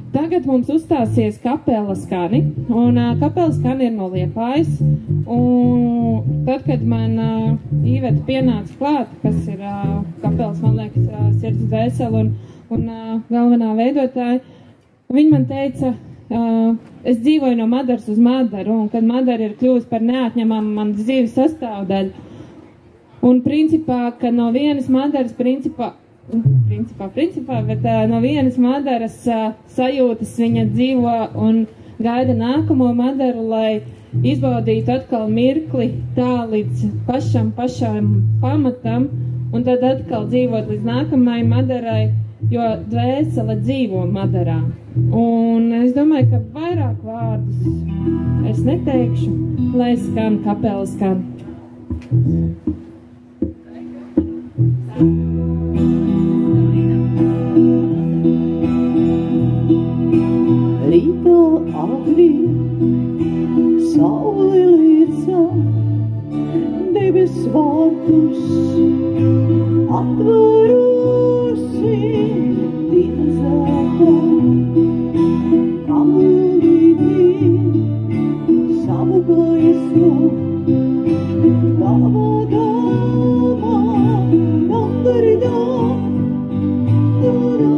Tagad mums uzstāsies kapelas skani, un kapelas skani ir no Liepājas, un tad, kad man Īveta pienāca klāt, kas ir kapelas, man liekas, sirds dvēsele un galvenā veidotāja, viņa man teica, es dzīvoju no Madaras uz Madaru, un kad Madara ir kļuvusi par neatņemamu manas dzīves sastāvdaļu, un principā, ka no vienas Madaras principā, bet no vienas Madaras sajūtas viņa dzīvo un gaida nākamo Madaru, lai izbaudītu atkal mirkli tā līdz pašam pamatam, un tad atkal dzīvot līdz nākamajai Madarai, jo dvēsele dzīvo Madarā. Un es domāju, ka vairāk vārdus es neteikšu, lai skan kapela skan. Rītā agri saule lieca, debes vārtus atverusi dienas zelta, kamulīti savu gaismu gavadama, dandaridam, dandaridam.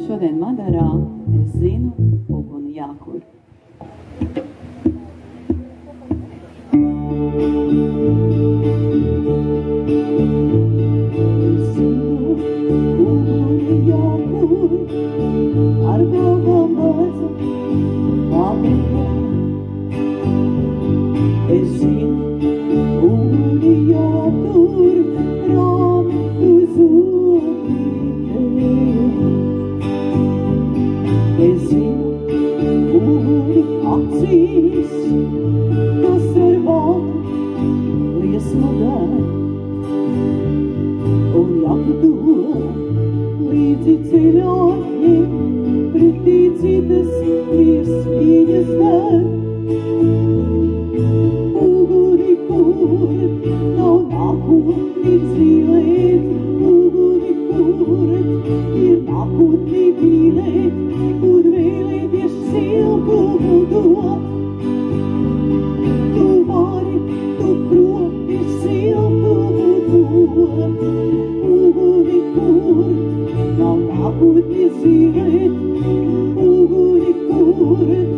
Šodien Madarā es zinu uguni jākur. Es zinu uguni jākur, ar galvām maza paprika. Es zinu uguni jātur, rāmi uz es zinu uguni acīs, kas ar vāku liesmu dara. Un ja tu dod līdzi ceļotņiem, pretī citas viesmīļas dar. Uguni kurt, nav nākotni dzīvēt, uguni kurt, ir nākotni mīlēt, un vēlēties siltumu dot. Tu vari, tu proti siltumu dot. Uguni kurt, nav nākotni dzīvēt, uguni kurt,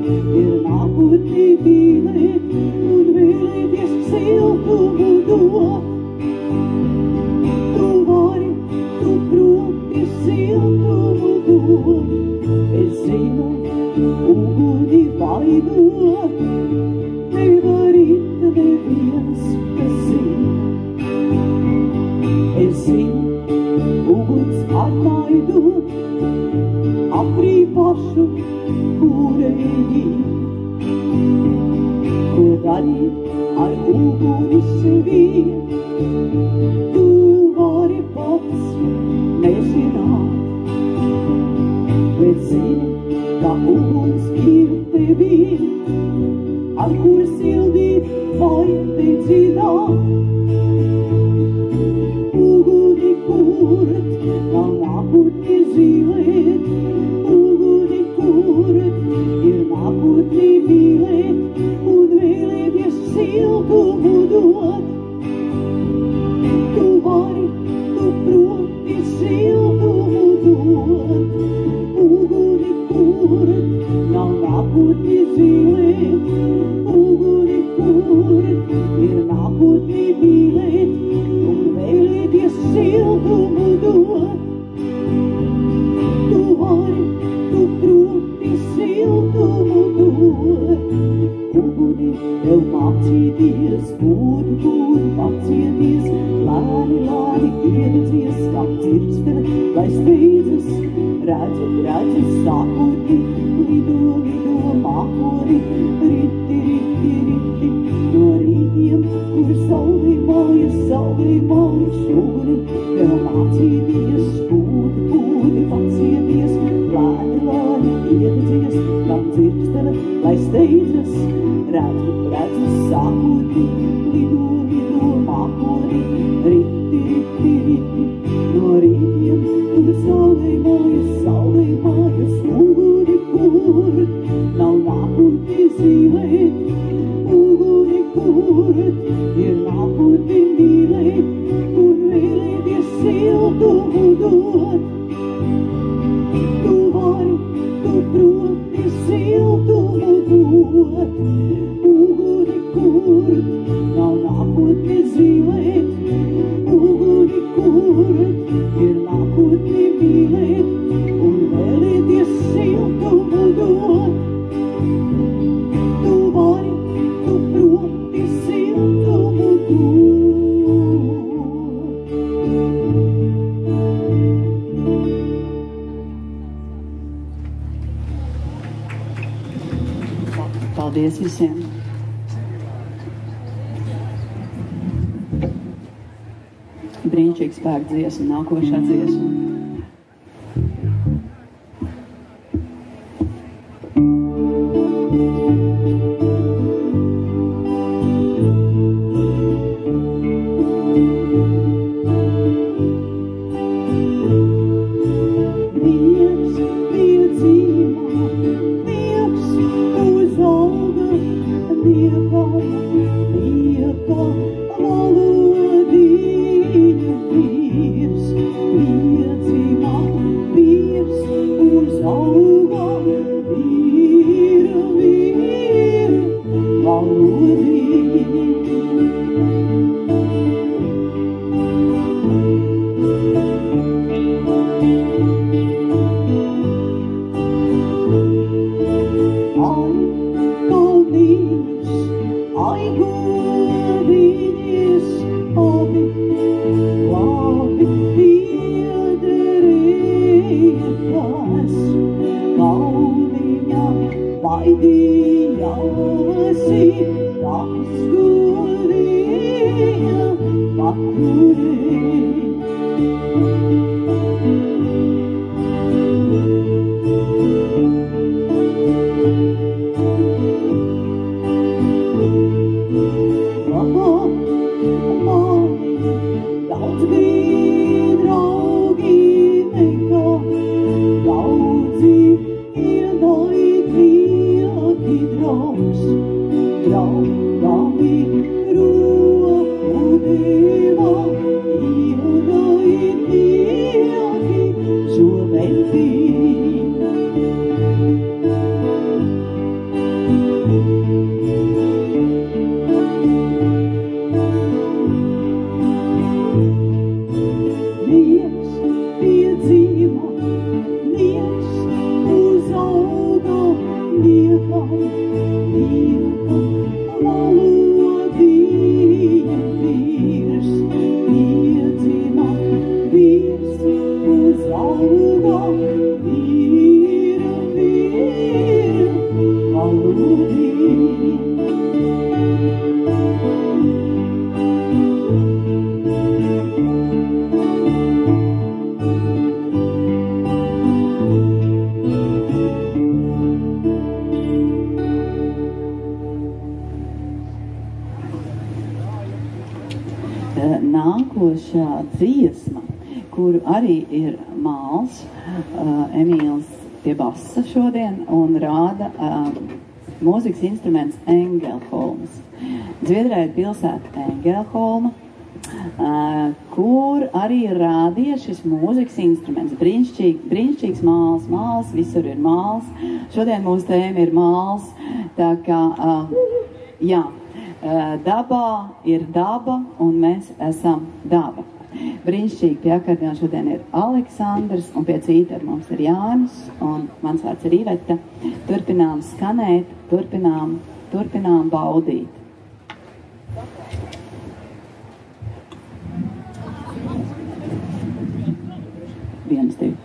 uguni vainot, nevar it neviens, kas zina. Es zinu, uguns atlaidu, aprī pašu kūrēji. Ko darīt ar uguni sevī, tu vari pats nezināt. Bet zini, ka uguns ir tevī, ar kur sildīt vai dedzināt. Uguni kurt, nav nākotni zīlēt, uguni kurt, ir nākotni mīlēt, un vēlēties siltumu dot. Tu vari, tu proti siltumu dot. Uguni kurt, nav nākotni zīlēt, uguni kurt, ir nākotni mīlēt, un vēlēties siltumu dot. Tu vari, tu proti siltumu dot. Uguni tev mācīties, būt pacieties, lēni iededzies, kā dzirkstene, lai steidzas. Redzu, sākotni, lido, mākoni, riti, no rītiem, kur saulē mājas, uguni tev mācīties, būt pacieties, lēni iededzies, kā dzirkstene, lai steidzas. Redzu, sākotni, lido, mākoni, riti, no rītiem, kur saulē mājas, uguni kurt, nav nākotni zīlēt, uguni kurt, ir nākotni mīlēt, un vēlēties siltumu dot. Tu vari, tu proti siltumu dot. Uguni kurt, nav nākotni zīlēt, uguni kurt, ir nākotni mīlēt, un vēlēties siltumu dot. Tu vari, tu proti siltumu dot. Paldies visiem! Brīnišķīgs spēku dziesma, nākošā dziesma. Roku deva, iedai Dievs. nākošā dziesma, kuru arī ir māls, Emīls pie basa šodien un rāda mūzikas instruments Engelholms. Zviedrijā ir pilsēta Engelholma, kur arī rādīja šis mūzikas instruments. Brīnišķīgs māls, visur ir māls. Šodien mūsu tēma ir māls, tā kā, dabā ir daba un mēs esam daba. Brīnišķīgi pie akordeona šodien ir Aleksandrs un pie cītara mums ir Jānis un mans vārds ir Iveta. Turpinām skanēt, turpinām baudīt. Viens, divi.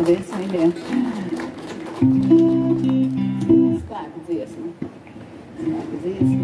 Paldies, mīļie. Spēku dziesma. Spēku dziesma.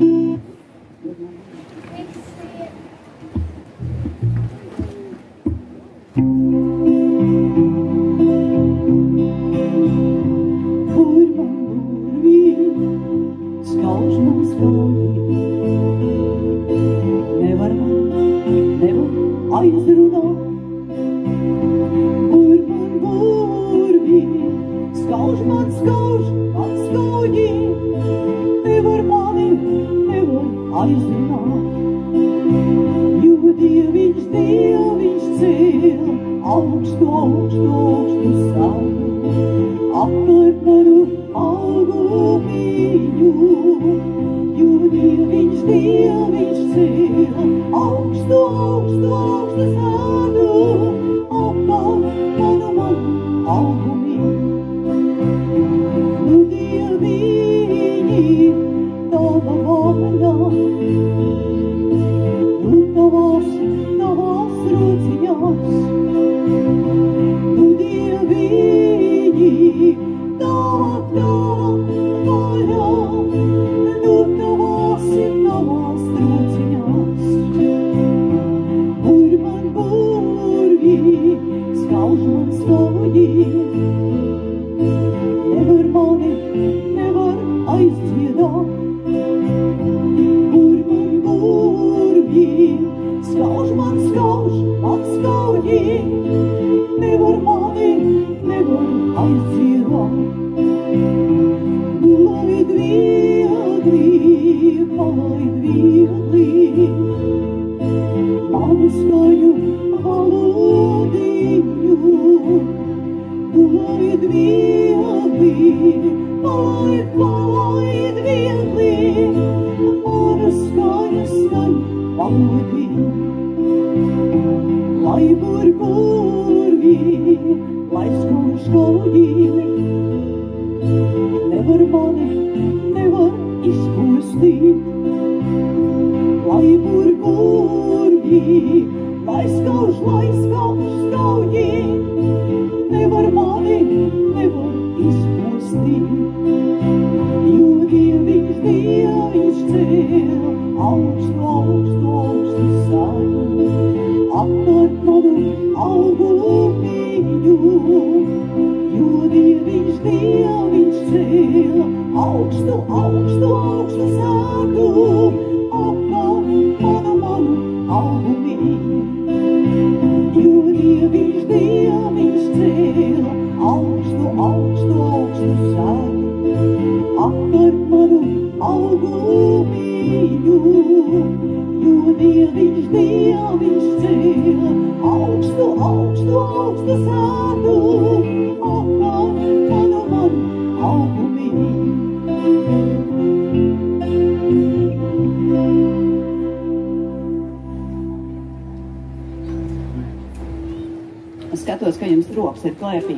Es skatos, ka jums rokas ir klēpī.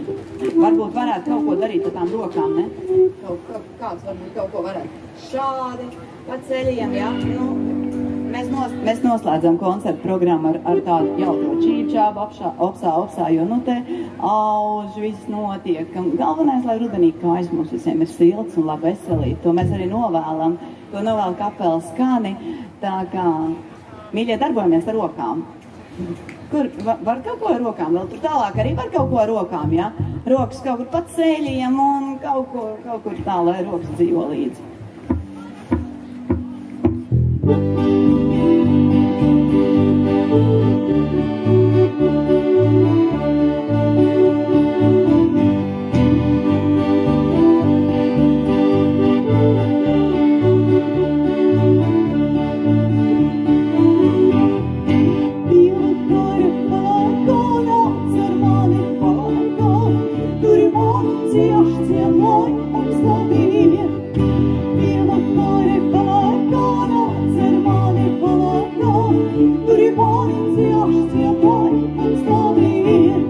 Varbūt varētu kaut ko darīt ar tām rokām, ne? Kāds varbūt kaut ko varētu šādi pa ceļiem, ja? Nu, mēs noslēdzam koncertu programmu ar tādu jautro čīpčābu, opsā, jo nu te auž viss notiek. Galvenais, lai rudenī kājas mums visiem ir silts un labi veselīgi. To mēs arī novēlam. To novēl kapelas skani. Tā kā, mīļie, darbojamies ar rokām. Kur var kaut ko ar rokām, vēl tur tālāk arī var kaut ko ar rokām, ja? Rokas kaut kur pa ceļiem un kaut kur tā, lai rokas dzīvo līdzi. mani cieš ciemoj un slaviet. Pievakare pelēkāna, cer mani pelēkā, turi mani cieš ciemoj un slaviet.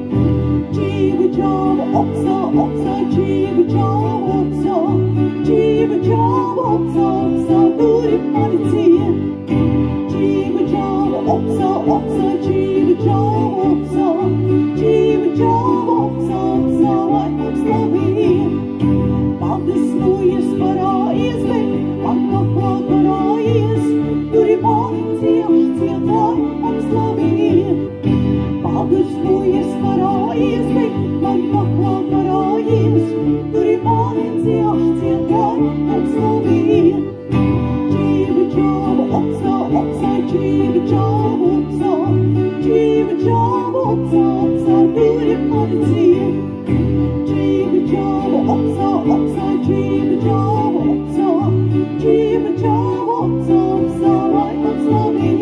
Čīgu čāvu opsa, opsa, čīgu čāvu opsa, čīgu čāvu opsa, opsa, turi mani cieš. Čīgu čāvu opsa, opsa, čīgu čāvu opsa, čīgu čāvu opsa, opsa, lai mums slaviet. Padisnojies parājies, bet atkaklā karājies, turi mani cieš ciemoj un slaviet. Padisnojies parājies, bet atkaklā karājies, turi mani cieš ciemoj un slaviet. Čīgu čāvu opsa, opsa, čīgu čāvu opsa, čīgu čāvu opsa, opsa, turi mani cieš. Čīgu čāvu opsa, opsa, čīgu čāvu opsa, čīgu čāvu opsa, opsa, lai mums slaviet.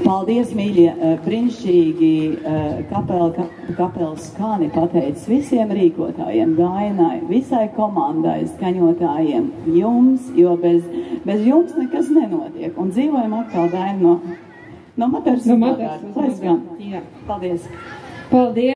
Paldies, mīļie, brīnišķīgi kapelas skani pateicis visiem rīkotājiem, Gainai, visai komandai, skaņotājiem, jums, jo bez jums nekas nenotiek. Un dzīvojam atkal Gaina no Materas. No Materas. Paldies. Paldies.